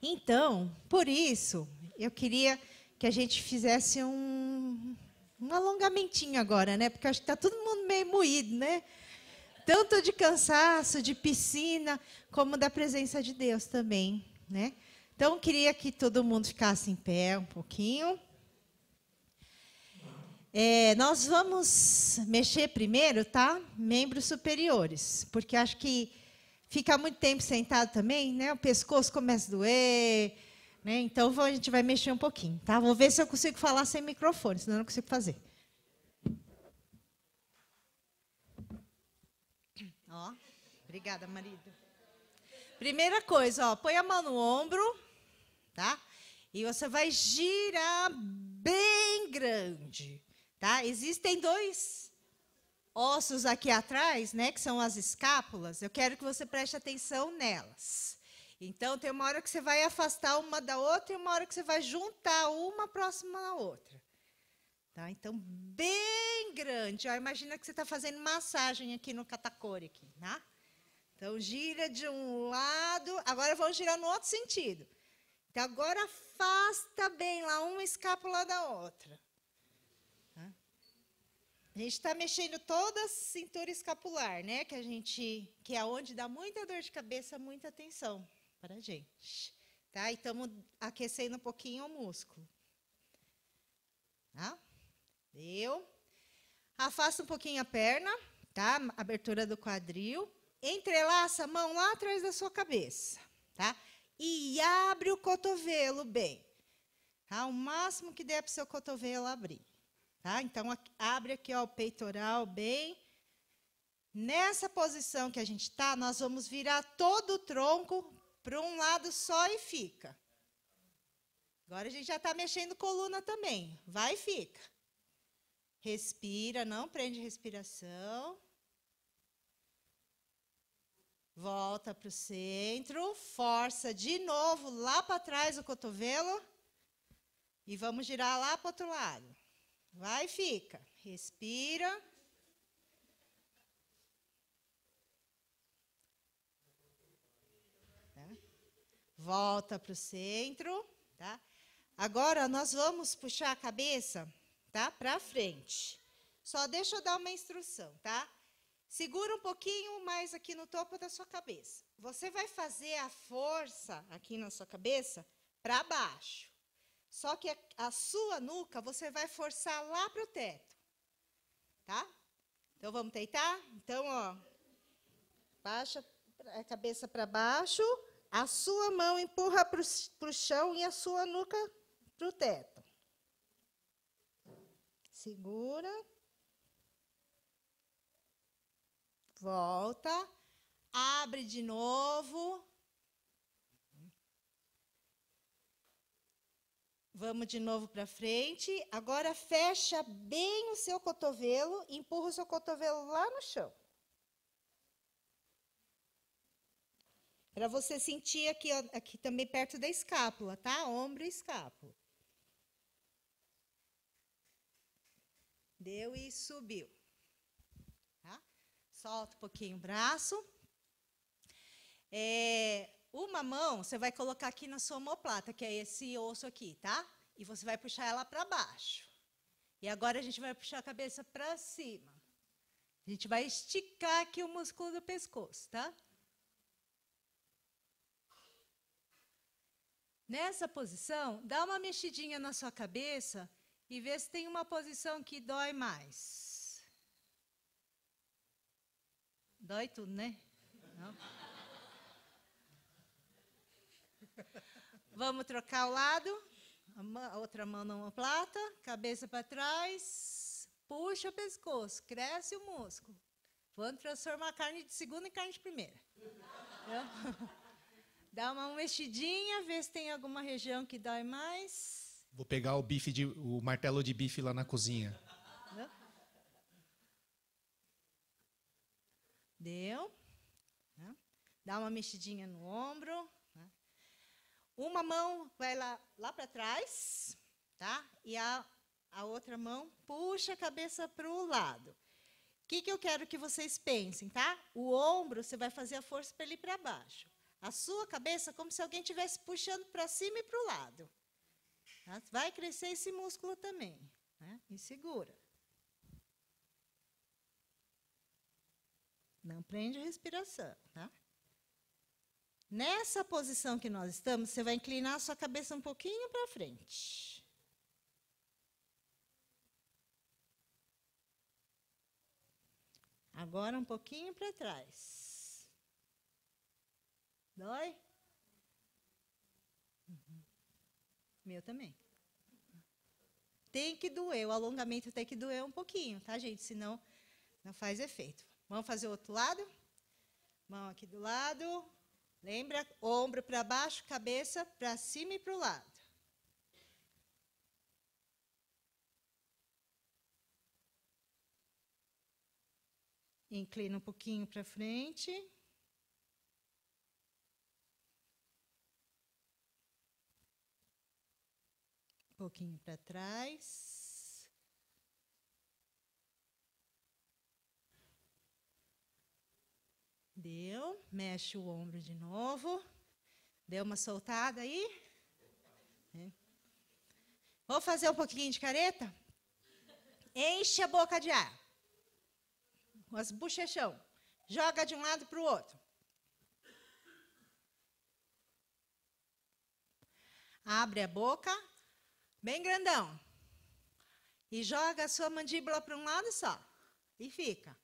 Então, por isso, eu queria que a gente fizesse um alongamentinho agora, né? Porque eu acho que está todo mundo meio moído, né? Tanto de cansaço, de piscina, como da presença de Deus também, né? Então, eu queria que todo mundo ficasse em pé um pouquinho. Nós vamos mexer primeiro, tá? Membros superiores, porque acho que ficar muito tempo sentado também, né? O pescoço começa a doer, né? Então a gente vai mexer um pouquinho, tá? Vou ver se eu consigo falar sem microfone, senão eu não consigo fazer. Ó, obrigada, marido. Primeira coisa, ó, põe a mão no ombro, tá? E você vai girar bem grande, tá? Existem dois ossos aqui atrás, né, que são as escápulas. Eu quero que você preste atenção nelas. Então, tem uma hora que você vai afastar uma da outra e uma hora que você vai juntar uma próxima à outra. Tá? Então, bem grande. Ó, imagina que você está fazendo massagem aqui no catacora. Aqui, tá? Então, gira de um lado. Agora, vamos girar no outro sentido. Então, agora afasta bem lá uma escápula da outra. A gente está mexendo toda a cintura escapular, né? Que é onde dá muita dor de cabeça, muita tensão para a gente. Tá? E estamos aquecendo um pouquinho o músculo. Tá? Deu. Afasta um pouquinho a perna, tá? Abertura do quadril. Entrelaça a mão lá atrás da sua cabeça, tá? E abre o cotovelo bem. Tá? O máximo que der para o seu cotovelo abrir. Tá? Então, abre aqui ó, o peitoral bem. Nessa posição que a gente está, nós vamos virar todo o tronco para um lado só e fica. Agora a gente já está mexendo coluna também. Vai e fica. Respira, não prende respiração. Volta para o centro. Força de novo lá para trás o cotovelo. E vamos girar lá para o outro lado. Vai e fica. Respira. Tá? Volta para o centro. Tá? Agora, nós vamos puxar a cabeça, tá, para frente. Só deixa eu dar uma instrução, tá? Segura um pouquinho mais aqui no topo da sua cabeça. Você vai fazer a força aqui na sua cabeça para baixo. Só que a sua nuca, você vai forçar lá para o teto. Tá? Então, vamos tentar? Então, ó, baixa a cabeça para baixo, a sua mão empurra para o chão e a sua nuca para o teto. Segura. Volta. Abre de novo. Vamos de novo para frente. Agora fecha bem o seu cotovelo, empurra o seu cotovelo lá no chão. Para você sentir aqui, ó, aqui também perto da escápula, tá? Ombro e escápula. Deu e subiu. Tá? Solta um pouquinho o braço. Uma mão você vai colocar aqui na sua omoplata, que é esse osso aqui, tá? E você vai puxar ela para baixo. E agora a gente vai puxar a cabeça para cima. A gente vai esticar aqui o músculo do pescoço, tá? Nessa posição, dá uma mexidinha na sua cabeça e vê se tem uma posição que dói mais. Dói tudo, né? Não? Vamos trocar o lado. A outra mão na omoplata, cabeça para trás. Puxa o pescoço, cresce o músculo. Vamos transformar a carne de segunda em carne de primeira. Dá uma mexidinha, vê se tem alguma região que dói mais. Vou pegar o martelo de bife lá na cozinha. Deu. Dá uma mexidinha no ombro. Uma mão vai lá para trás, tá? E a outra mão puxa a cabeça para o lado. O que eu quero que vocês pensem, tá? O ombro, você vai fazer a força para ele ir para baixo. a sua cabeça como se alguém estivesse puxando para cima e para o lado. Tá? Vai crescer esse músculo também. Né? E segura. Não prende a respiração. Tá? Nessa posição que nós estamos, você vai inclinar a sua cabeça um pouquinho para frente. Agora um pouquinho para trás. Dói? Meu também. Tem que doer, o alongamento tem que doer um pouquinho, tá, gente? Senão não faz efeito. Vamos fazer o outro lado? Mão aqui do lado. Lembra? Ombro para baixo, cabeça para cima e para o lado. Inclina um pouquinho para frente. Um pouquinho para trás. Deu. Mexe o ombro de novo. Deu uma soltada aí. Vou fazer um pouquinho de careta? Enche a boca de ar. As bochechão. Joga de um lado para o outro. Abre a boca, bem grandão. E joga a sua mandíbula para um lado só. E fica.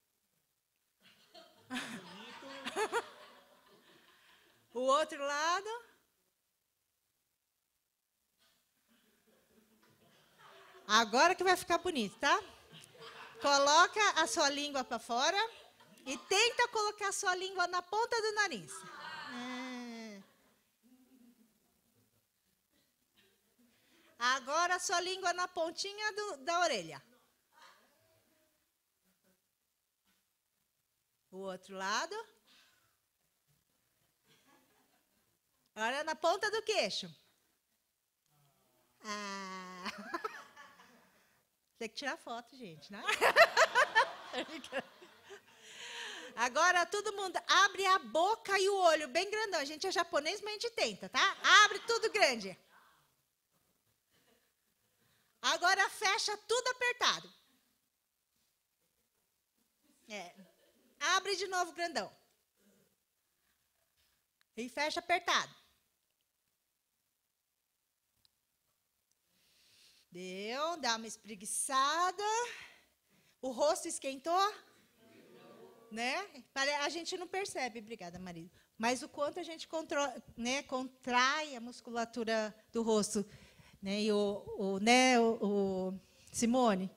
O outro lado. Agora que vai ficar bonito, tá? Coloca a sua língua para fora e tenta colocar a sua língua na ponta do nariz. Agora a sua língua na pontinha da orelha. O outro lado. Agora na ponta do queixo. Tem que tirar foto, gente, né? Agora, todo mundo abre a boca e o olho bem grandão. A gente é japonês, mas a gente tenta, tá? Abre tudo grande. Agora, fecha tudo apertado. Abre de novo grandão. E fecha apertado. Deu, dá uma espreguiçada. O rosto esquentou? Né? A gente não percebe, obrigada, marido. Mas o quanto a gente contrai a musculatura do rosto. Né? E o Simone,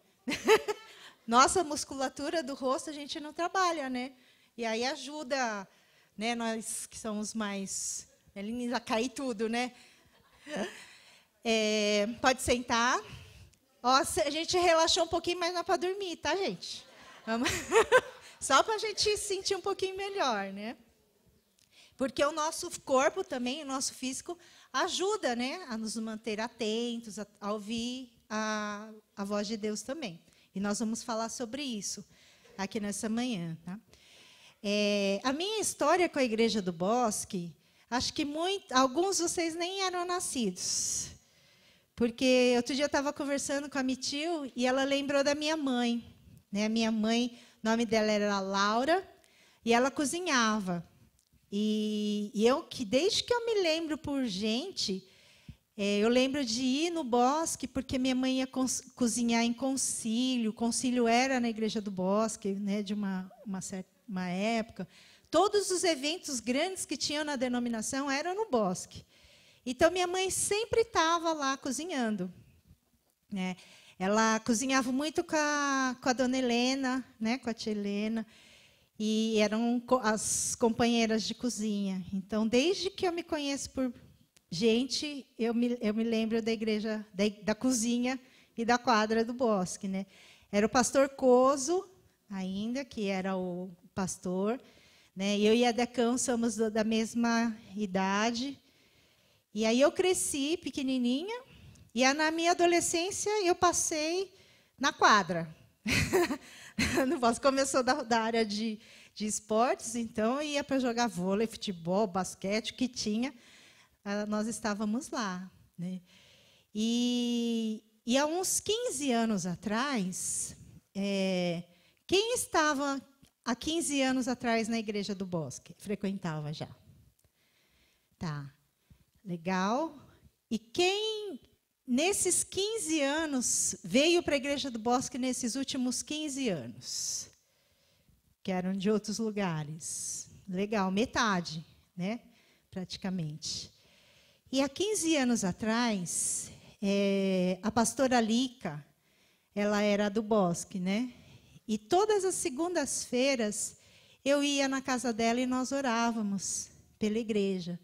nossa musculatura do rosto a gente não trabalha, né? E aí ajuda, né? Nós que somos mais... a cair tudo, né? Pode sentar. Ó, a gente relaxou um pouquinho, mas não é para dormir, tá, gente? Vamos... Só para a gente se sentir um pouquinho melhor, né? Porque o nosso corpo também, o nosso físico, ajuda, né, a nos manter atentos, a ouvir a voz de Deus também. E nós vamos falar sobre isso aqui nessa manhã. Tá? A minha história com a Igreja do Bosque, acho que alguns de vocês nem eram nascidos. Porque outro dia eu estava conversando com a Mitil e ela lembrou da minha mãe. Né? A minha mãe, o nome dela era Laura, e ela cozinhava. E eu, desde que eu me lembro por gente, eu lembro de ir no bosque, porque minha mãe ia cozinhar em concílio. O concílio era na Igreja do Bosque, né, de uma época. Todos os eventos grandes que tinham na denominação eram no bosque. Então, minha mãe sempre estava lá cozinhando. Né? Ela cozinhava muito com a dona Helena, né, com a tia Helena, e eram as companheiras de cozinha. Então, desde que eu me conheço por gente, eu me lembro da igreja, da cozinha e da quadra do bosque. Né? Era o pastor Coso, ainda, que era o pastor. Né? Eu e a Decão somos da mesma idade. E aí eu cresci pequenininha, e na minha adolescência eu passei na quadra. No bosque. Começou da área de de esportes, então eu ia para jogar vôlei, futebol, basquete, o que tinha, nós estávamos lá, né? E há uns 15 anos atrás, quem estava há 15 anos atrás na Igreja do Bosque? Frequentava já. Tá, legal. E quem, nesses 15 anos, veio para a Igreja do Bosque nesses últimos 15 anos? Que eram de outros lugares. Legal, metade, né? Praticamente. E há 15 anos atrás, a pastora Lica, ela era do Bosque, né? E todas as segundas-feiras eu ia na casa dela e nós orávamos pela igreja.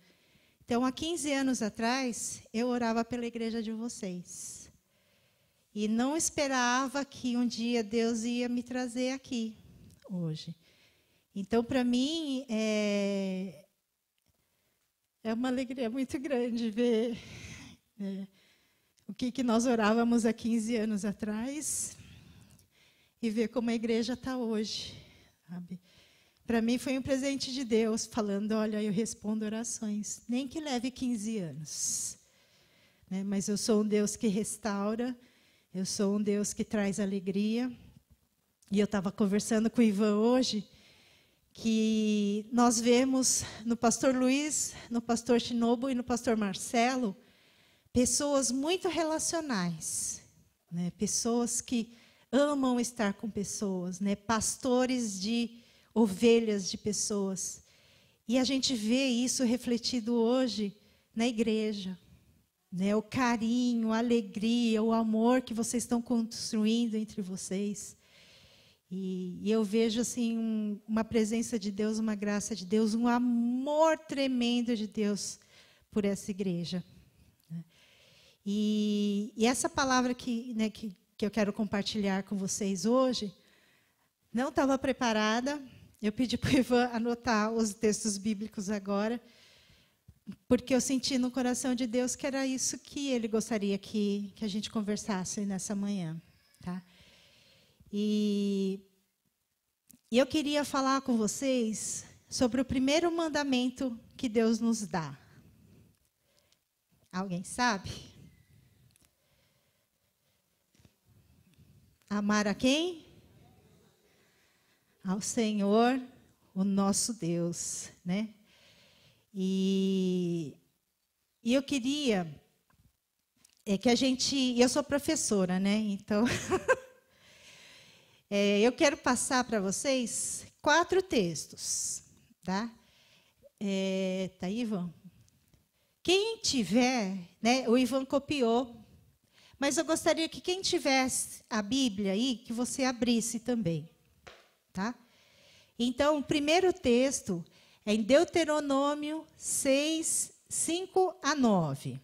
Então, há 15 anos atrás, eu orava pela igreja de vocês. E não esperava que um dia Deus ia me trazer aqui, hoje. Então, para mim, é uma alegria muito grande ver o que nós orávamos há 15 anos atrás e ver como a igreja está hoje, sabe? Para mim foi um presente de Deus, falando, olha, eu respondo orações, nem que leve 15 anos. Né? Mas eu sou um Deus que restaura, eu sou um Deus que traz alegria. E eu estava conversando com o Ivan hoje, que nós vemos no pastor Luiz, no pastor Shinobu e no pastor Marcelo, pessoas muito relacionais, né? Pessoas que amam estar com pessoas, né? Pastores de ovelhas de pessoas. E a gente vê isso refletido hoje na igreja, né? O carinho, a alegria, o amor que vocês estão construindo entre vocês. E eu vejo assim uma presença de Deus, uma graça de Deus, um amor tremendo de Deus por essa igreja. E essa palavra que eu quero compartilhar com vocês hoje, não estava preparada. Eu pedi para o Ivan anotar os textos bíblicos agora, porque eu senti no coração de Deus que era isso que Ele gostaria que a gente conversasse nessa manhã. Tá? E eu queria falar com vocês sobre o primeiro mandamento que Deus nos dá. Alguém sabe? Amar a quem? Ao Senhor, o nosso Deus, né? E eu queria que a gente... Eu sou professora, né? Então, eu quero passar para vocês 4 textos, tá? Tá aí, Ivan? Quem tiver, né? O Ivan copiou, mas eu gostaria que quem tivesse a Bíblia aí, que você abrisse também. Tá? Então, o primeiro texto é em Deuteronômio 6, 5 a 9.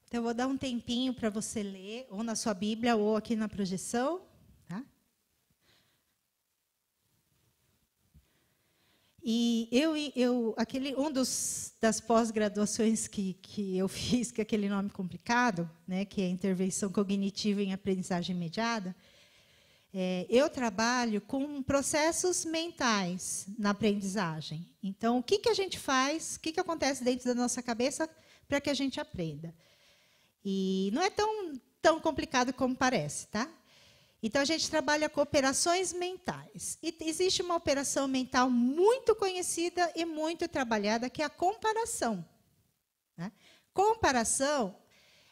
Então, eu vou dar um tempinho para você ler, ou na sua Bíblia, ou aqui na projeção. Tá? E das pós-graduações que eu fiz, que é aquele nome complicado, né, que é intervenção cognitiva em aprendizagem mediada, eu trabalho com processos mentais na aprendizagem. Então, o que a gente faz, o que acontece dentro da nossa cabeça para que a gente aprenda? E não é tão complicado como parece, tá? Então, a gente trabalha com operações mentais. E existe uma operação mental muito conhecida e muito trabalhada, que é a comparação. Né? Comparação,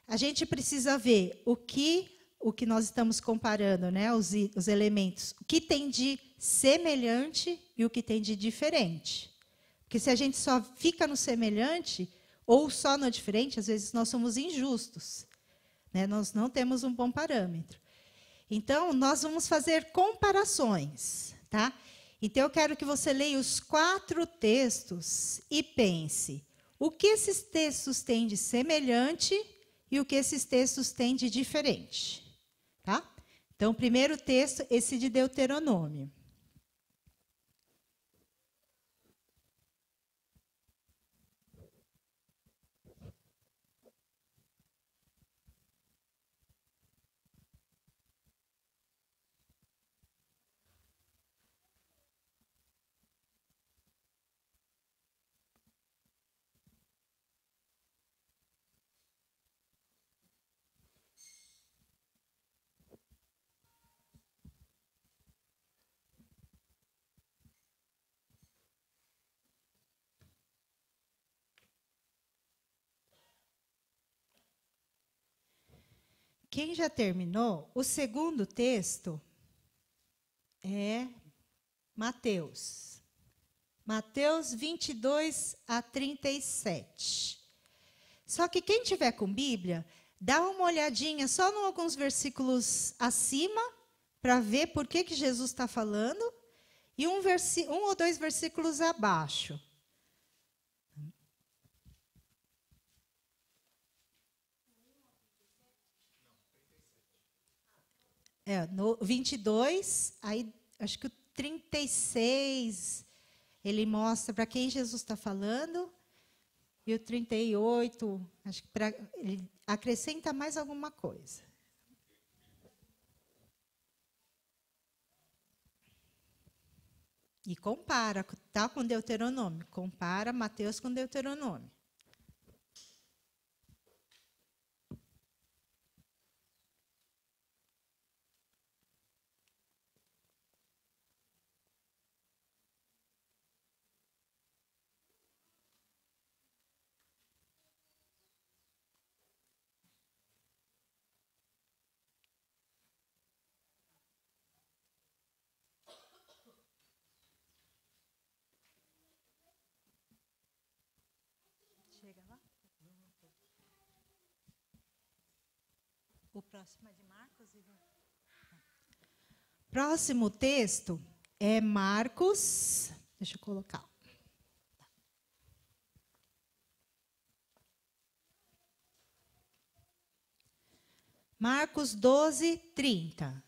a gente precisa ver o que nós estamos comparando, né? Os elementos, o que tem de semelhante e o que tem de diferente. Porque se a gente só fica no semelhante ou só no diferente, às vezes nós somos injustos, né? Nós não temos um bom parâmetro. Então, nós vamos fazer comparações, tá? Então, eu quero que você leia os 4 textos e pense, o que esses textos têm de semelhante e o que esses textos têm de diferente. Tá? Então, o primeiro texto, esse de Deuteronômio. Quem já terminou, o segundo texto é Mateus. Mateus 22 a 37. Só que quem tiver com Bíblia, dá uma olhadinha só em alguns versículos acima, para ver por que Jesus está falando, e um ou dois versículos abaixo. No 22, aí acho que o 36, ele mostra para quem Jesus está falando, e o 38, acho que ele acrescenta mais alguma coisa. E compara, tá, com Deuteronômio. Compara Mateus com Deuteronômio. Chega lá. O próximo é de Marcos? Próximo texto é Marcos. Deixa eu colocar. Marcos 12, 30.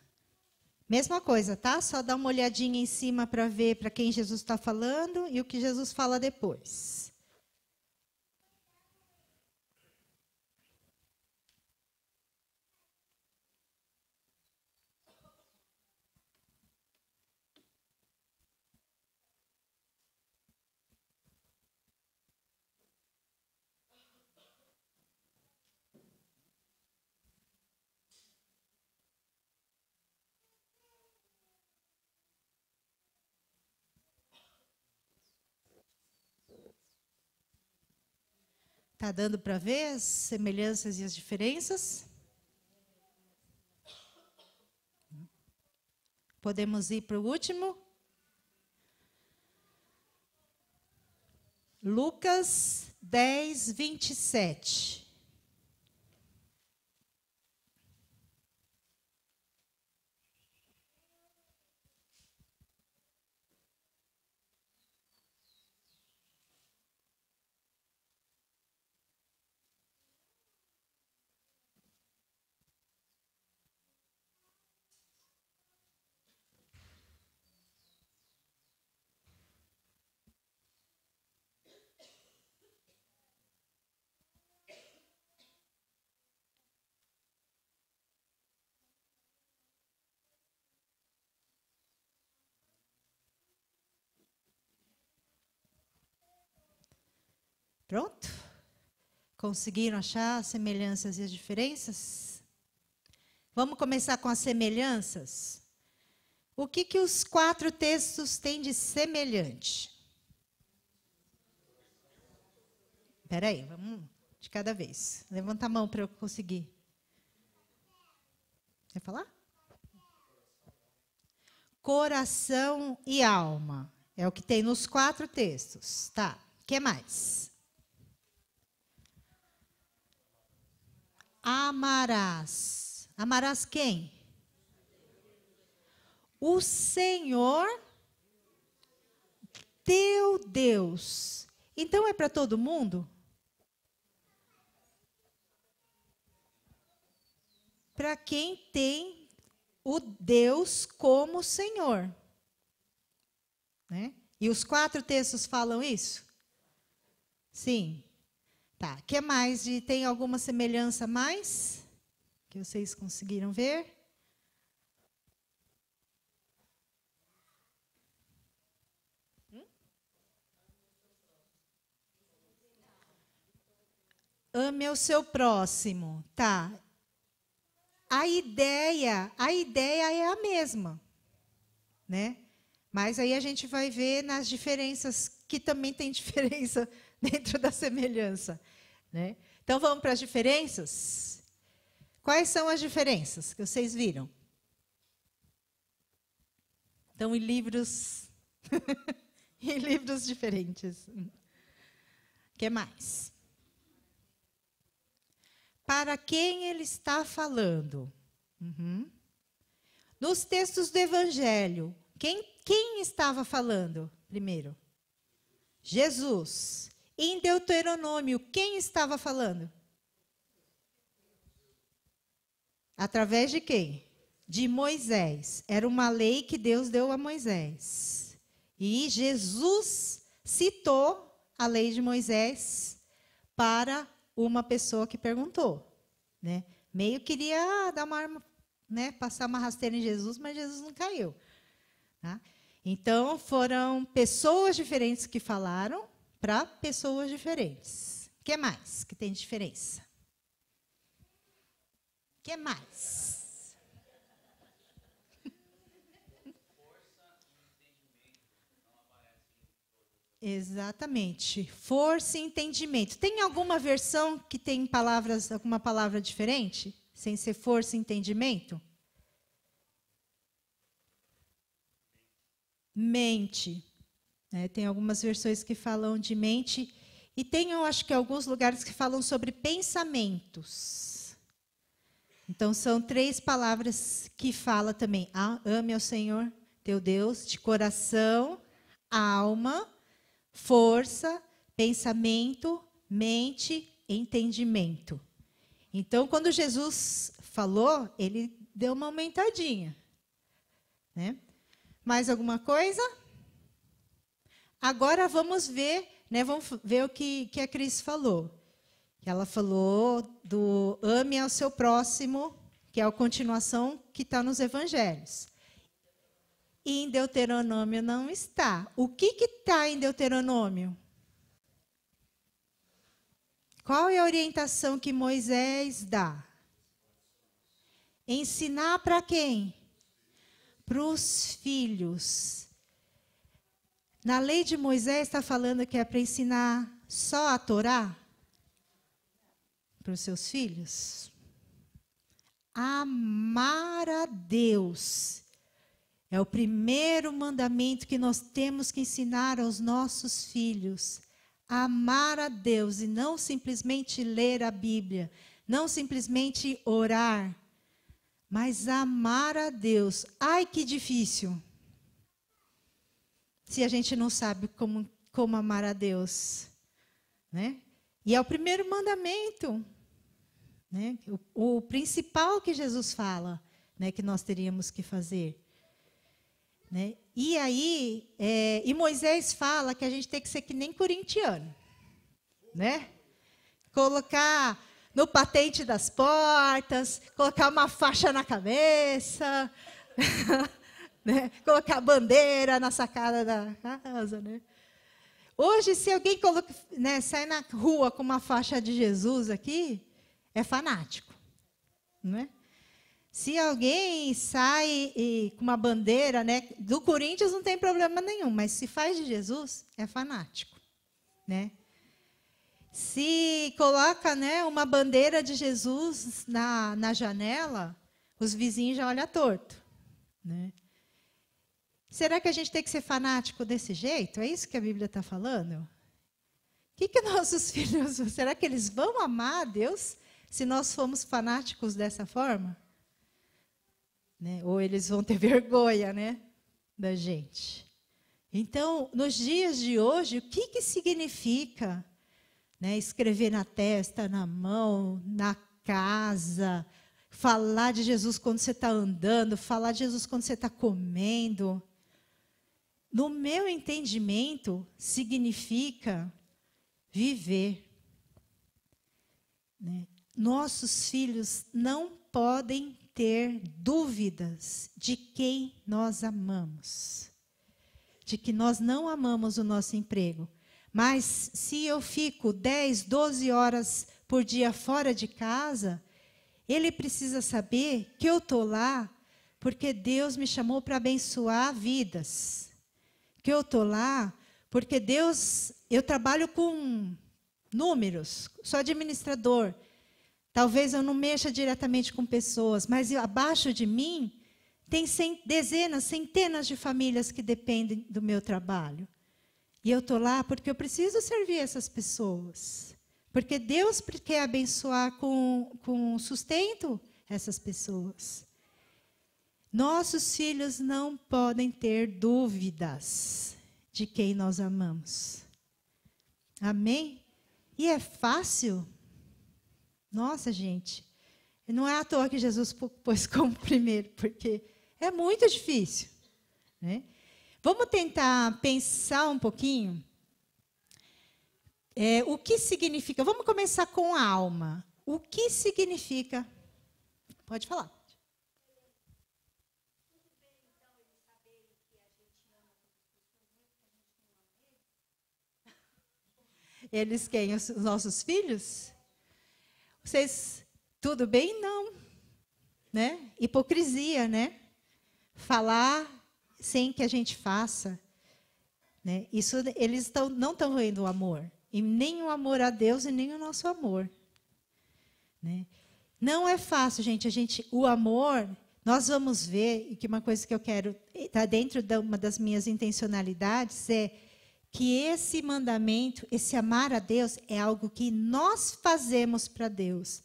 Mesma coisa, tá? Só dá uma olhadinha em cima para ver para quem Jesus está falando e o que Jesus fala depois. Está dando para ver as semelhanças e as diferenças? Podemos ir para o último? Lucas 10, 27. Pronto? Conseguiram achar as semelhanças e as diferenças? Vamos começar com as semelhanças? O que os 4 textos têm de semelhante? Espera aí, vamos de cada vez. Levanta a mão para eu conseguir. Quer falar? Coração e alma. É o que tem nos 4 textos. Tá. O que mais? Amarás. Amarás quem? O Senhor, teu Deus. Então é para todo mundo? para quem tem o Deus como Senhor. Né? E os 4 textos falam isso? Sim. Tá. Que mais? Tem alguma semelhança a mais? Que vocês conseguiram ver? Ame o seu próximo. Tá. A ideia é a mesma, né? Mas aí a gente vai ver nas diferenças, que também tem diferença dentro da semelhança, né? Então, vamos para as diferenças? Quais são as diferenças que vocês viram? Estão em livros, em livros diferentes. O que mais? Para quem ele está falando? Nos textos do Evangelho, quem estava falando primeiro? Jesus. Em Deuteronômio, quem estava falando? Através de quem? De Moisés. Era uma lei que Deus deu a Moisés. E Jesus citou a lei de Moisés para uma pessoa que perguntou. Né? Meio queria dar uma arma, né, passar uma rasteira em Jesus, mas Jesus não caiu. Tá? Então, foram pessoas diferentes que falaram para pessoas diferentes. O que mais que tem diferença? O que mais? Exatamente. Força e entendimento. Tem alguma versão que tem alguma palavra diferente? Sem ser força e entendimento? Mente. Tem algumas versões que falam de mente. E tem, eu acho que, alguns lugares que falam sobre pensamentos. Então, são 3 palavras que fala também. Ame ao Senhor, teu Deus, de coração, alma, força, pensamento, mente, entendimento. Então, quando Jesus falou, ele deu uma aumentadinha. Né? Mais alguma coisa? Agora vamos ver, né, vamos ver o que a Cris falou. Ela falou do ame ao seu próximo, que é a continuação que está nos evangelhos. E em Deuteronômio não está. O que está em Deuteronômio? Qual é a orientação que Moisés dá? Ensinar para quem? Para os filhos. Na lei de Moisés está falando que é para ensinar só a Torá? Para os seus filhos? Amar a Deus. É o primeiro mandamento que nós temos que ensinar aos nossos filhos. Amar a Deus e não simplesmente ler a Bíblia, não simplesmente orar, mas amar a Deus. Ai, que difícil. Se a gente não sabe como amar a Deus. Né? E é o primeiro mandamento. Né? O principal que Jesus fala, né, que nós teríamos que fazer. Né? E aí, e Moisés fala que a gente tem que ser que nem corintiano. Né? Colocar no patente das portas, colocar uma faixa na cabeça, né? Colocar bandeira na sacada da casa. Né? Hoje, se alguém sai na rua com uma faixa de Jesus aqui, é fanático. Né? Se alguém sai com uma bandeira, né, do Corinthians, não tem problema nenhum, mas se faz de Jesus, é fanático. Né? Se coloca, né, uma bandeira de Jesus na janela, os vizinhos já olham torto. Né? Será que a gente tem que ser fanático desse jeito? É isso que a Bíblia está falando? O que nossos filhos... Será que eles vão amar a Deus se nós formos fanáticos dessa forma? Né? Ou eles vão ter vergonha, né, da gente. Então, nos dias de hoje, o que significa, né, escrever na testa, na mão, na casa, falar de Jesus quando você está andando, falar de Jesus quando você está comendo. No meu entendimento, significa viver. Né? Nossos filhos não podem ter dúvidas de quem nós amamos. De que nós não amamos o nosso emprego. Mas se eu fico 10, 12 horas por dia fora de casa, ele precisa saber que eu estou lá porque Deus me chamou para abençoar vidas. Que eu estou lá porque eu trabalho com números, sou administrador. Talvez eu não mexa diretamente com pessoas, mas abaixo de mim tem dezenas, centenas de famílias que dependem do meu trabalho. E eu estou lá porque eu preciso servir essas pessoas. Porque Deus quer abençoar com sustento essas pessoas. Nossos filhos não podem ter dúvidas de quem nós amamos. Amém? E é fácil? Nossa, gente, não é à toa que Jesus pôs como primeiro, porque é muito difícil. Né? Vamos tentar pensar um pouquinho o que significa. Vamos começar com a alma. O que significa? Pode falar. Eles quem? Os nossos filhos? Vocês, tudo bem? Não. Né? Hipocrisia, né? Falar sem que a gente faça. Né? Isso, eles não estão vendo o amor. E nem o amor a Deus e nem o nosso amor. Né? Não é fácil, gente. O amor, nós vamos ver, e que uma coisa que eu quero, está dentro de uma das minhas intencionalidades, é que esse mandamento, esse amar a Deus, é algo que nós fazemos para Deus.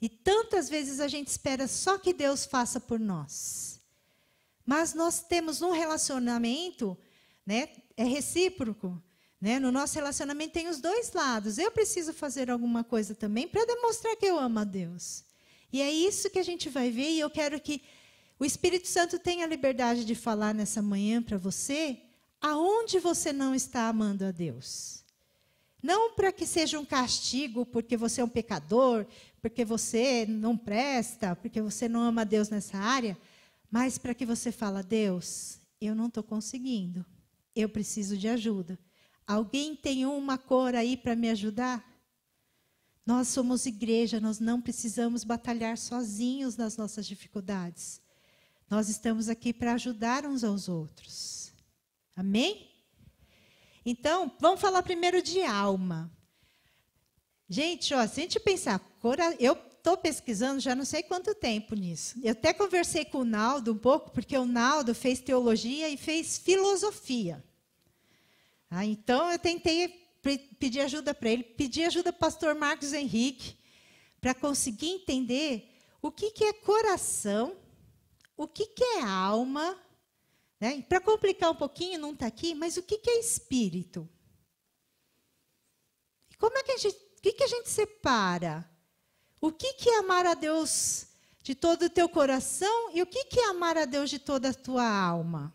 E tantas vezes a gente espera só que Deus faça por nós. Mas nós temos um relacionamento, né, é recíproco. Né? No nosso relacionamento tem os dois lados. Eu preciso fazer alguma coisa também para demonstrar que eu amo a Deus. E é isso que a gente vai ver, e eu quero que o Espírito Santo tenha a liberdade de falar nessa manhã para você, aonde você não está amando a Deus. Não para que seja um castigo, porque você é um pecador, porque você não presta, porque você não ama a Deus nessa área, mas para que você fale, Deus, eu não estou conseguindo, eu preciso de ajuda. Alguém tem uma cor aí para me ajudar? Nós somos igreja, nós não precisamos batalhar sozinhos nas nossas dificuldades. Nós estamos aqui para ajudar uns aos outros. Amém? Então, vamos falar primeiro de alma. Gente, se a gente pensar, eu estou pesquisando já não sei quanto tempo nisso. Eu até conversei com o Naldo um pouco, porque o Naldo fez teologia e fez filosofia. Então, eu tentei pedir ajuda para ele, pedi ajuda para o pastor Marcos Henrique, para conseguir entender o que é coração, o que é alma. Né? Para complicar um pouquinho, não está aqui, mas o que é espírito? Como é que o que a gente separa? O que é amar a Deus de todo o teu coração e o que é amar a Deus de toda a tua alma?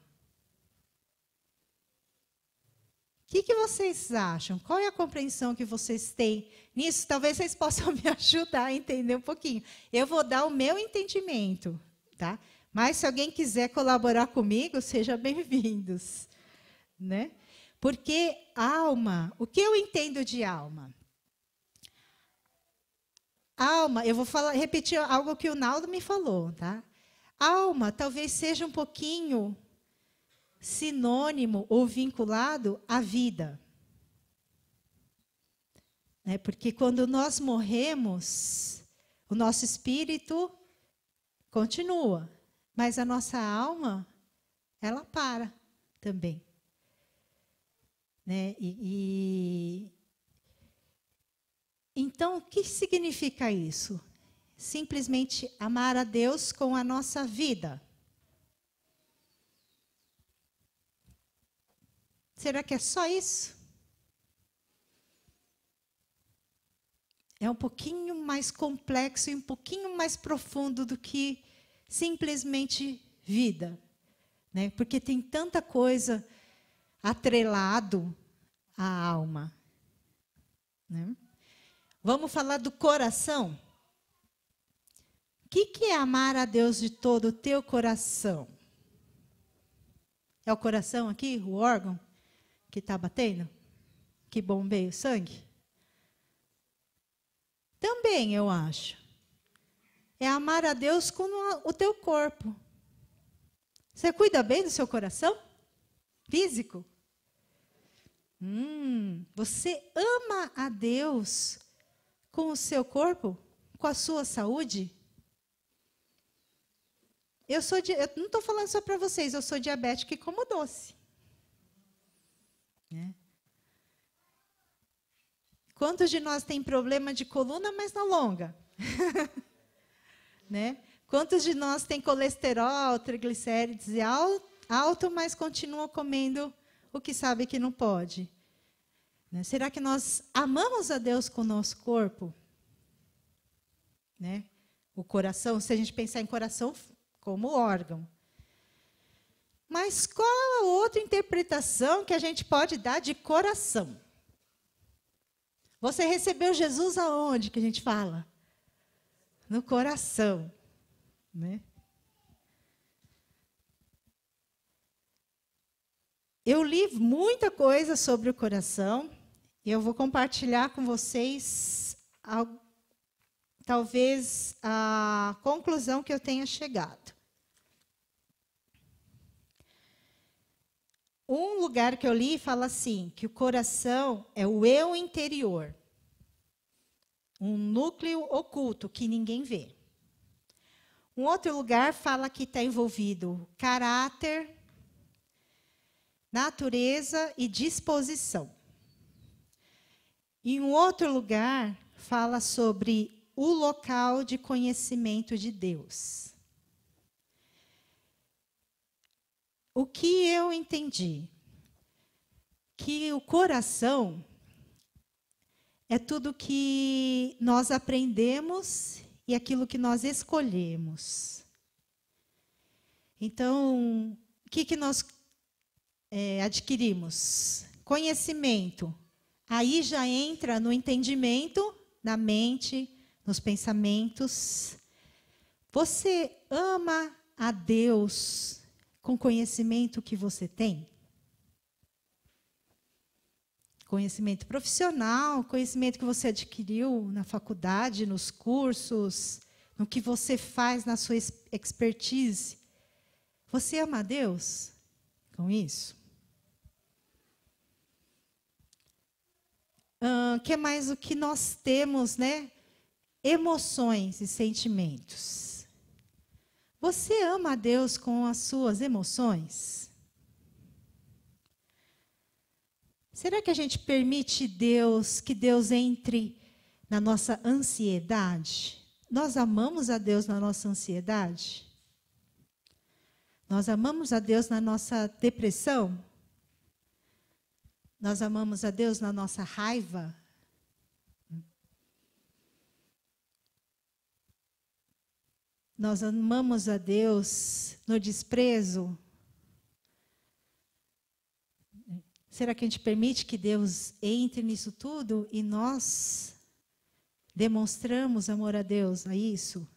O que vocês acham? Qual é a compreensão que vocês têm nisso? Talvez vocês possam me ajudar a entender um pouquinho. Eu vou dar o meu entendimento, tá? Mas se alguém quiser colaborar comigo, sejam bem-vindos, né? Porque alma, o que eu entendo de alma? Alma, eu vou repetir algo que o Naldo me falou, tá? Alma talvez seja um pouquinho sinônimo ou vinculado à vida. Né? Porque quando nós morremos, o nosso espírito continua, mas a nossa alma, ela para também. Né? Então, o que significa isso? Simplesmente amar a Deus com a nossa vida. Será que é só isso? é um pouquinho mais complexo e um pouquinho mais profundo do que simplesmente vida, né? Porque tem tanta coisa atrelado à alma, né? Vamos falar do coração? O que é amar a Deus de todo o teu coração? É o coração aqui, o órgão que está batendo? Que bombeia o sangue? Também, eu acho. É amar a Deus com o teu corpo. Você cuida bem do seu coração? Físico? Você ama a Deus com o seu corpo? Com a sua saúde? Eu não estou falando só para vocês, eu sou diabética e como doce. Né? Quantos de nós tem problema de coluna, mas não longa? Né? Quantos de nós tem colesterol, triglicérides alto, mas continuam comendo o que sabe que não pode? Né? Será que nós amamos a Deus com o nosso corpo? Né? O coração, se a gente pensar em coração como órgão. Mas qual a outra interpretação que a gente pode dar de coração? Você recebeu Jesus aonde que a gente fala? No coração, né? Eu li muita coisa sobre o coração e eu vou compartilhar com vocês talvez a conclusão que eu tenha chegado. Um lugar que eu li fala assim, que o coração é o eu interior. Um núcleo oculto que ninguém vê. Um outro lugar fala que está envolvido caráter, natureza e disposição. Em um outro lugar fala sobre o local de conhecimento de Deus. O que eu entendi? Que o coração é tudo que nós aprendemos e aquilo que nós escolhemos. Então, o que nós adquirimos? Conhecimento. Aí já entra no entendimento, na mente, nos pensamentos. Você ama a Deus com o conhecimento que você tem? Conhecimento profissional, conhecimento que você adquiriu na faculdade, nos cursos, no que você faz na sua expertise. Você ama a Deus com isso? Que mais o que nós temos, né? Emoções e sentimentos. Você ama a Deus com as suas emoções? Será que a gente permite que Deus entre na nossa ansiedade? Nós amamos a Deus na nossa ansiedade? Nós amamos a Deus na nossa depressão? Nós amamos a Deus na nossa raiva? Nós amamos a Deus no desprezo? Será que a gente permite que Deus entre nisso tudo e nós demonstramos amor a Deus a isso?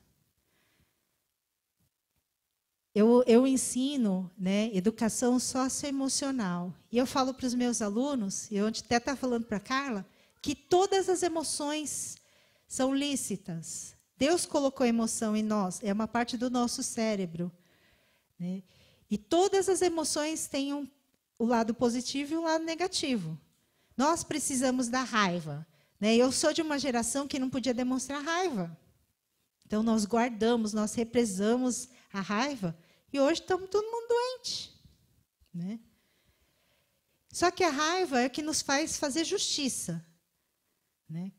Eu ensino, né, educação socioemocional. E eu falo para os meus alunos, e eu até estava falando para a Carla, que todas as emoções são lícitas. Deus colocou emoção em nós, é uma parte do nosso cérebro. Né? E todas as emoções têm o lado positivo e o lado negativo. Nós precisamos da raiva. Né? Eu sou de uma geração que não podia demonstrar raiva. Então, nós guardamos, nós represamos a raiva, e hoje estamos todo mundo doente. Né? Só que a raiva é o que nos faz fazer justiça. Né?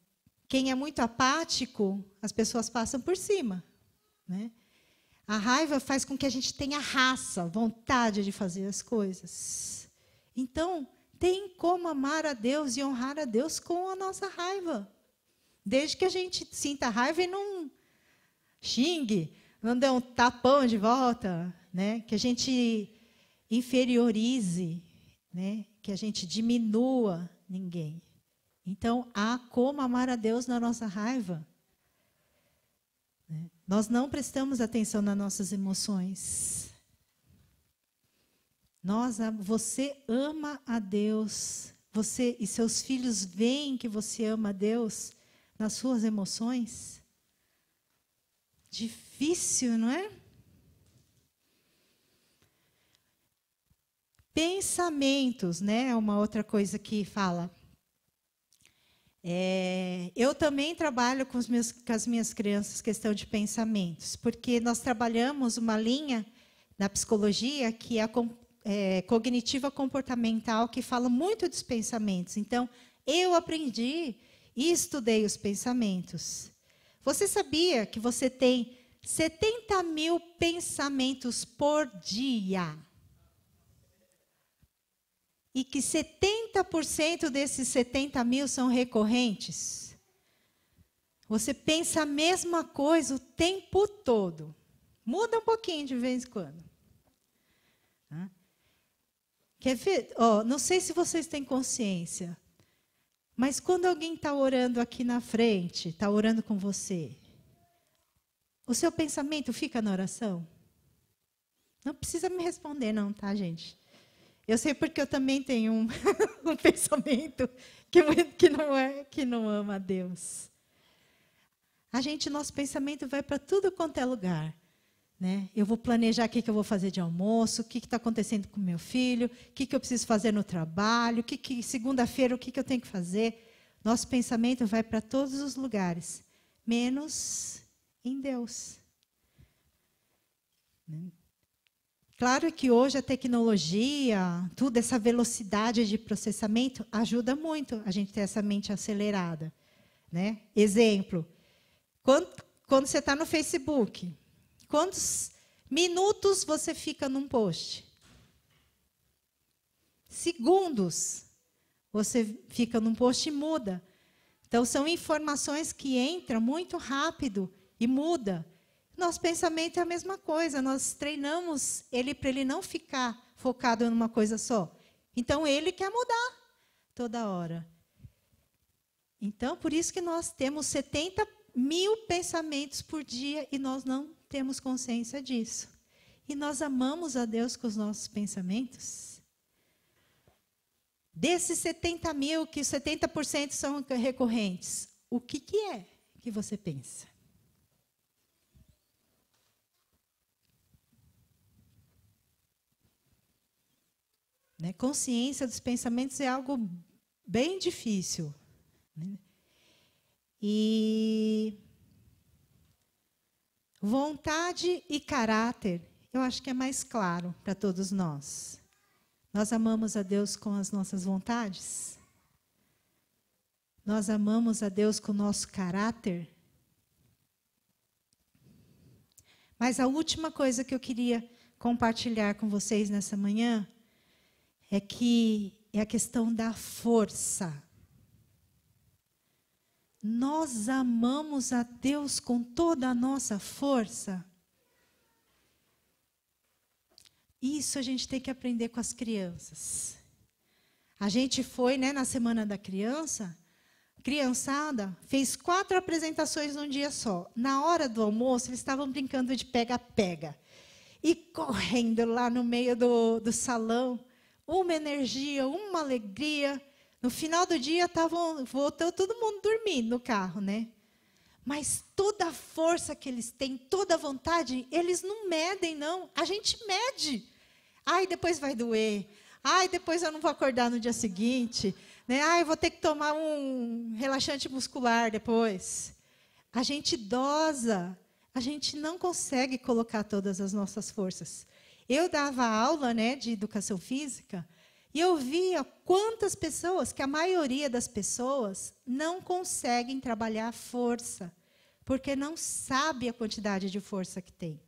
Quem é muito apático, as pessoas passam por cima. Né? A raiva faz com que a gente tenha raça, vontade de fazer as coisas. Então, tem como amar a Deus e honrar a Deus com a nossa raiva. Desde que a gente sinta raiva e não xingue, não dê um tapão de volta, né? Que a gente inferiorize, né? Que a gente diminua ninguém. Então, há como amar a Deus na nossa raiva. Nós não prestamos atenção nas nossas emoções. Você ama a Deus. Você e seus filhos veem que você ama a Deus nas suas emoções? Difícil, não é? Pensamentos, né? É uma outra coisa que fala. Eu também trabalho com as minhas crianças questão de pensamentos, porque nós trabalhamos uma linha na psicologia que é a cognitiva comportamental, que fala muito dos pensamentos. Então, eu aprendi e estudei os pensamentos. Você sabia que você tem 70 mil pensamentos por dia? E que 70% desses 70 mil são recorrentes? Você pensa a mesma coisa o tempo todo. Muda um pouquinho de vez em quando. Quer ver? Não sei se vocês têm consciência, mas quando alguém está orando aqui na frente, está orando com você, o seu pensamento fica na oração? Não precisa me responder não, tá, gente? Eu sei porque eu também tenho um pensamento que não ama a Deus. Nosso pensamento vai para tudo quanto é lugar. Né? Eu vou planejar o que eu vou fazer de almoço, o que está acontecendo com meu filho, o que eu preciso fazer no trabalho, segunda-feira o que eu tenho que fazer. Nosso pensamento vai para todos os lugares, menos em Deus. Claro que hoje a tecnologia, tudo, essa velocidade de processamento ajuda muito a gente ter essa mente acelerada. Né? Exemplo, quando você está no Facebook, quantos minutos você fica num post? Segundos você fica num post e muda. Então, são informações que entram muito rápido e muda. Nosso pensamento é a mesma coisa. Nós treinamos ele para ele não ficar focado numa coisa só. Então, ele quer mudar toda hora. Então, por isso que nós temos 70 mil pensamentos por dia e nós não temos consciência disso. E nós amamos a Deus com os nossos pensamentos? Desses 70 mil, que 70% são recorrentes, o que é que você pensa? Né? Consciência dos pensamentos é algo bem difícil. Né? E vontade e caráter, eu acho que é mais claro para todos nós. Nós amamos a Deus com as nossas vontades? Nós amamos a Deus com o nosso caráter? Mas a última coisa que eu queria compartilhar com vocês nessa manhã é a questão da força. Nós amamos a Deus com toda a nossa força? Isso a gente tem que aprender com as crianças. A gente foi, né, na Semana da criançada, fez 4 apresentações num dia só. Na hora do almoço, eles estavam brincando de pega-pega. E correndo lá no meio do salão, uma energia, uma alegria. No final do dia, voltou todo mundo dormindo no carro, né? Mas toda a força que eles têm, toda a vontade, eles não medem, não. A gente mede. Ai, depois vai doer. Ai, depois eu não vou acordar no dia seguinte. Né? Ai, vou ter que tomar um relaxante muscular depois. A gente dosa. A gente não consegue colocar todas as nossas forças. Eu dava aula, né, de educação física, e eu via quantas pessoas, que a maioria das pessoas não conseguem trabalhar a força, porque não sabe a quantidade de força que tem.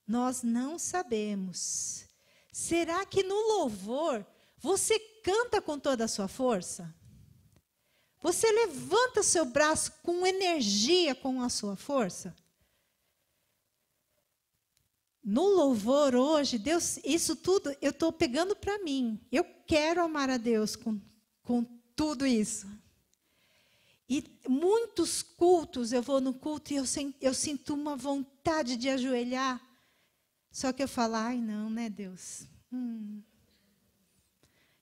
Nós não sabemos. Será que no louvor você canta com toda a sua força? Você levanta seu braço com energia, com a sua força? No louvor hoje, Deus, isso tudo eu estou pegando para mim. Eu quero amar a Deus com tudo isso. E muitos cultos, eu vou no culto e eu sinto uma vontade de ajoelhar. Só que eu falo, ai não, né, Deus?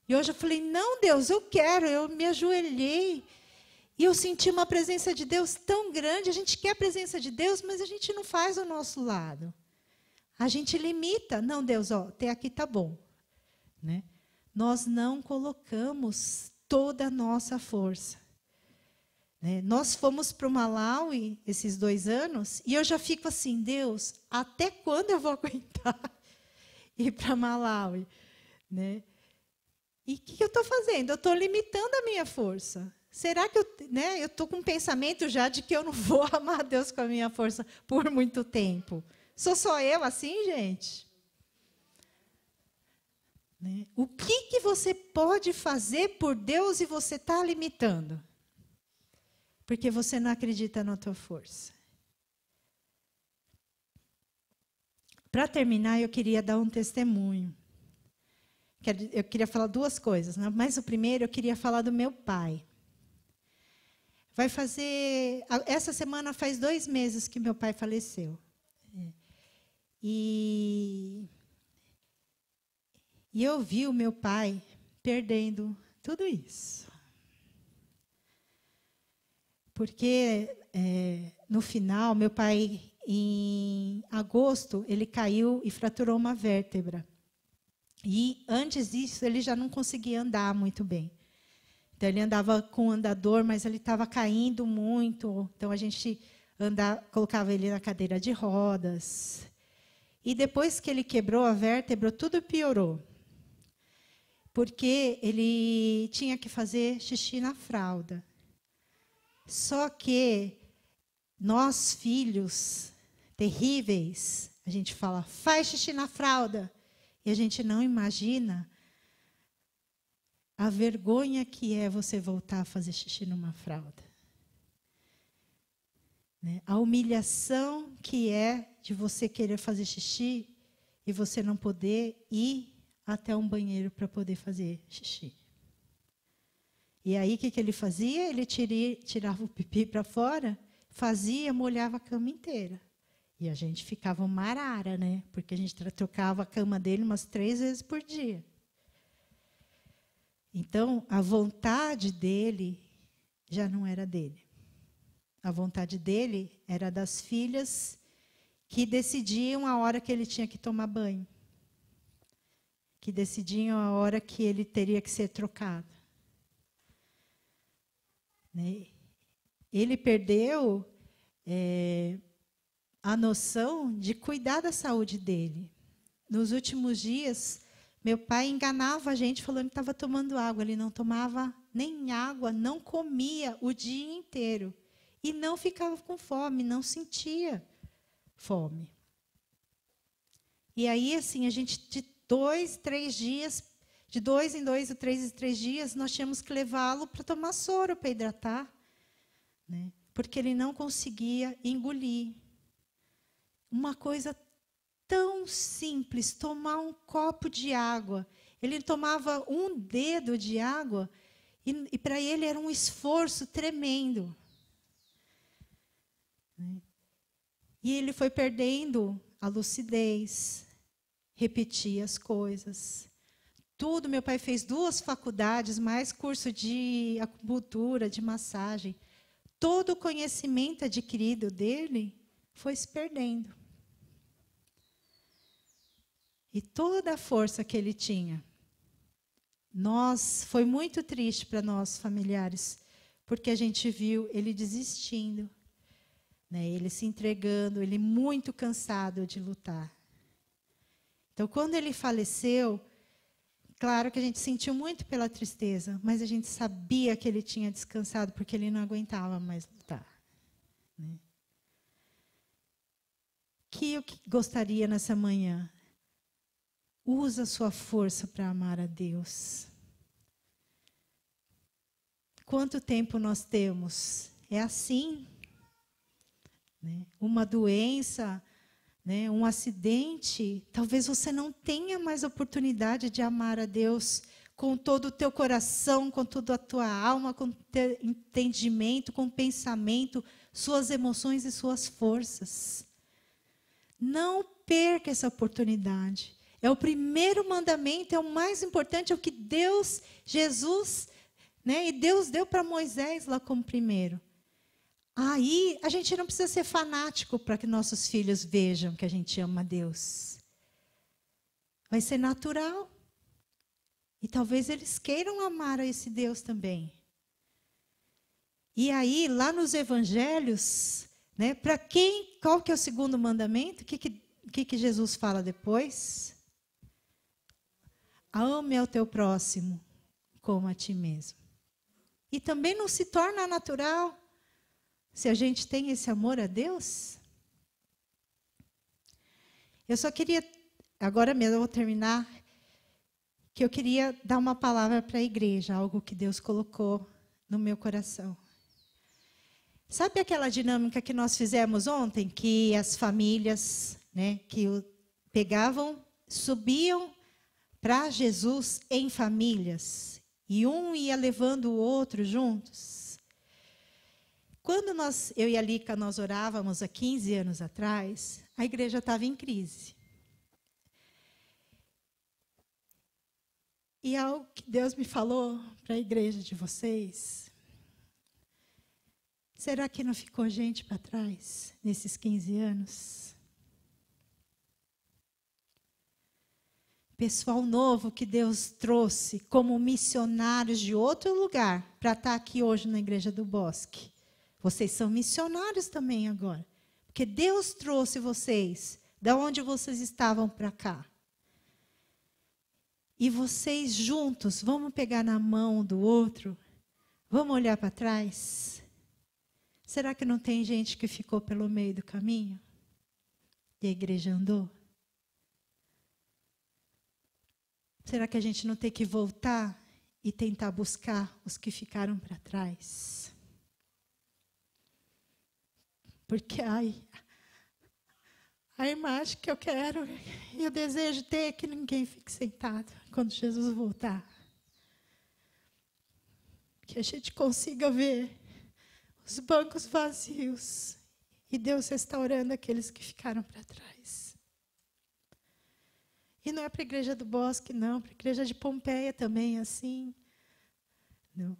E hoje eu falei, não, Deus, eu quero, eu me ajoelhei. E eu senti uma presença de Deus tão grande. A gente quer a presença de Deus, mas a gente não faz ao nosso lado. A gente limita. Não, Deus, até aqui está bom. Né? Nós não colocamos toda a nossa força. Né? Nós fomos para o Malawi esses 2 anos, e eu já fico assim, Deus, até quando eu vou aguentar ir para Malawi? Né? E o que eu estou fazendo? Eu estou limitando a minha força. Será que eu estou com um pensamento já de que eu não vou amar a Deus com a minha força por muito tempo? Sou só eu assim, gente? Né? O que você pode fazer por Deus e você está limitando? Porque você não acredita na tua força. Para terminar, eu queria dar um testemunho. Eu queria falar 2 coisas, né? Mas o primeiro eu queria falar do meu pai. Essa semana faz 2 meses que meu pai faleceu. E eu vi o meu pai perdendo tudo isso. Porque, no final, meu pai, em agosto, ele caiu e fraturou uma vértebra. E, antes disso, ele já não conseguia andar muito bem. Então, ele andava com andador, mas ele estava caindo muito. Então, a gente colocava ele na cadeira de rodas. E depois que ele quebrou a vértebra, tudo piorou. Porque ele tinha que fazer xixi na fralda. Só que nós, filhos terríveis, a gente fala, faz xixi na fralda. E a gente não imagina a vergonha que é você voltar a fazer xixi numa fralda. Né? A humilhação que é de você querer fazer xixi e você não poder ir até um banheiro para poder fazer xixi. E aí, o que ele fazia? Ele tirava o pipi para fora, fazia, molhava a cama inteira. E a gente ficava uma arara, né? Porque a gente trocava a cama dele umas 3 vezes por dia. Então, a vontade dele já não era dele. A vontade dele era das filhas que decidiam a hora que ele tinha que tomar banho. Que decidiam a hora que ele teria que ser trocado. Né? Ele perdeu a noção de cuidar da saúde dele. Nos últimos dias, meu pai enganava a gente falando que estava tomando água. Ele não tomava nem água, não comia o dia inteiro. E não ficava com fome, não sentia fome. E aí, assim, a gente, de 2, 3 dias, de 2 em 2 ou 3 em 3 dias, nós tínhamos que levá-lo para tomar soro, para hidratar. Né? Porque ele não conseguia engolir. Uma coisa tão simples, tomar um copo de água. Ele tomava um dedo de água e para ele era um esforço tremendo. E ele foi perdendo a lucidez, repetia as coisas. Tudo, meu pai fez 2 faculdades, mais curso de acupuntura, de massagem. Todo o conhecimento adquirido dele foi se perdendo. E toda a força que ele tinha. Foi muito triste para nós, familiares, porque a gente viu ele desistindo, né? Ele se entregando, ele muito cansado de lutar. Então, quando ele faleceu, claro que a gente sentiu muito pela tristeza, mas a gente sabia que ele tinha descansado, porque ele não aguentava mais lutar. Né? Que eu gostaria nessa manhã? Usa a sua força para amar a Deus. Quanto tempo nós temos? É assim, né? Uma doença, né? Um acidente, talvez você não tenha mais oportunidade de amar a Deus com todo o teu coração, com toda a tua alma, com teu entendimento, com pensamento, suas emoções e suas forças. Não perca essa oportunidade. É o primeiro mandamento, é o mais importante, é o que Deus, Jesus, né? E Deus deu para Moisés lá como primeiro. Aí, a gente não precisa ser fanático para que nossos filhos vejam que a gente ama a Deus. Vai ser natural. E talvez eles queiram amar a esse Deus também. E aí, lá nos evangelhos, né, para quem, qual que é o segundo mandamento? O que Jesus fala depois? Ame ao teu próximo como a ti mesmo. E também não se torna natural se a gente tem esse amor a Deus. Eu só queria, agora mesmo eu vou terminar, que eu queria dar uma palavra para a igreja, algo que Deus colocou no meu coração. Sabe aquela dinâmica que nós fizemos ontem, que as famílias, né, que pegavam, subiam para Jesus em famílias, e um ia levando o outro juntos? Quando eu e a Lica, nós orávamos há 15 anos atrás, a igreja estava em crise. E algo que Deus me falou para a igreja de vocês, será que não ficou gente para trás nesses 15 anos? Pessoal novo que Deus trouxe como missionários de outro lugar para estar aqui hoje na Igreja do Bosque. Vocês são missionários também agora. Porque Deus trouxe vocês da onde vocês estavam para cá. E vocês juntos, vamos pegar na mão do outro? Vamos olhar para trás? Será que não tem gente que ficou pelo meio do caminho? E a igreja andou? Será que a gente não tem que voltar e tentar buscar os que ficaram para trás? Porque a imagem que eu quero e eu desejo ter é que ninguém fique sentado quando Jesus voltar. Que a gente consiga ver os bancos vazios e Deus restaurando aqueles que ficaram para trás. E não é para a Igreja do Bosque, não, para a Igreja de Pompeia também, assim. Não.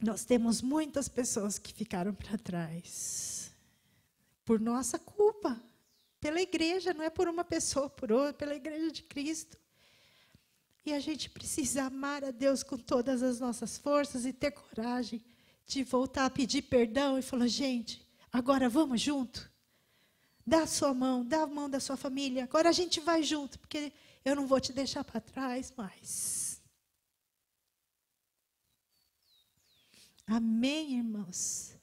Nós temos muitas pessoas que ficaram para trás. Por nossa culpa. Pela igreja, não é por uma pessoa, por outra, pela Igreja de Cristo. E a gente precisa amar a Deus com todas as nossas forças e ter coragem de voltar a pedir perdão e falar, gente, agora vamos junto. Dá a sua mão, dá a mão da sua família. Agora a gente vai junto, porque eu não vou te deixar para trás mais. Amém, irmãos?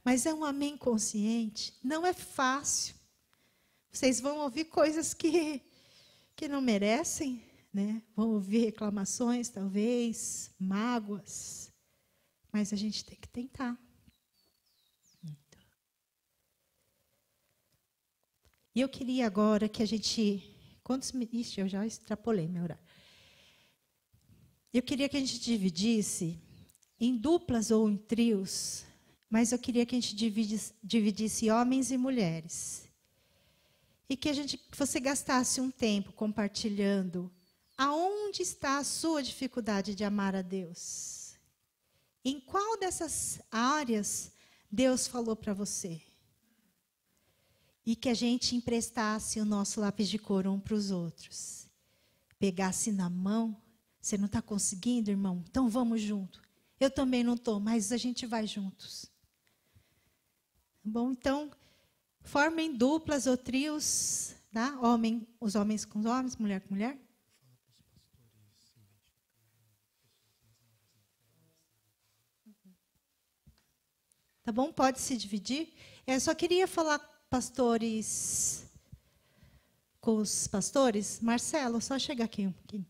Mas é um amém consciente. Não é fácil. Vocês vão ouvir coisas que não merecem, né? Vão ouvir reclamações, talvez, mágoas. Mas a gente tem que tentar. E eu queria agora que a gente... Ixi, eu já extrapolei meu horário. Eu queria que a gente dividisse em duplas ou em trios, mas eu queria que a gente dividisse homens e mulheres. E que você gastasse um tempo compartilhando aonde está a sua dificuldade de amar a Deus. Em qual dessas áreas Deus falou para você? E que a gente emprestasse o nosso lápis de cor um para os outros. Pegasse na mão. Você não está conseguindo, irmão? Então vamos junto. Eu também não estou, mas a gente vai juntos. Bom, então, formem duplas ou trios, tá? Os homens com os homens, mulher com mulher. Tá bom? Pode se dividir. Eu só queria falar com os pastores. Marcelo, só chega aqui um pouquinho.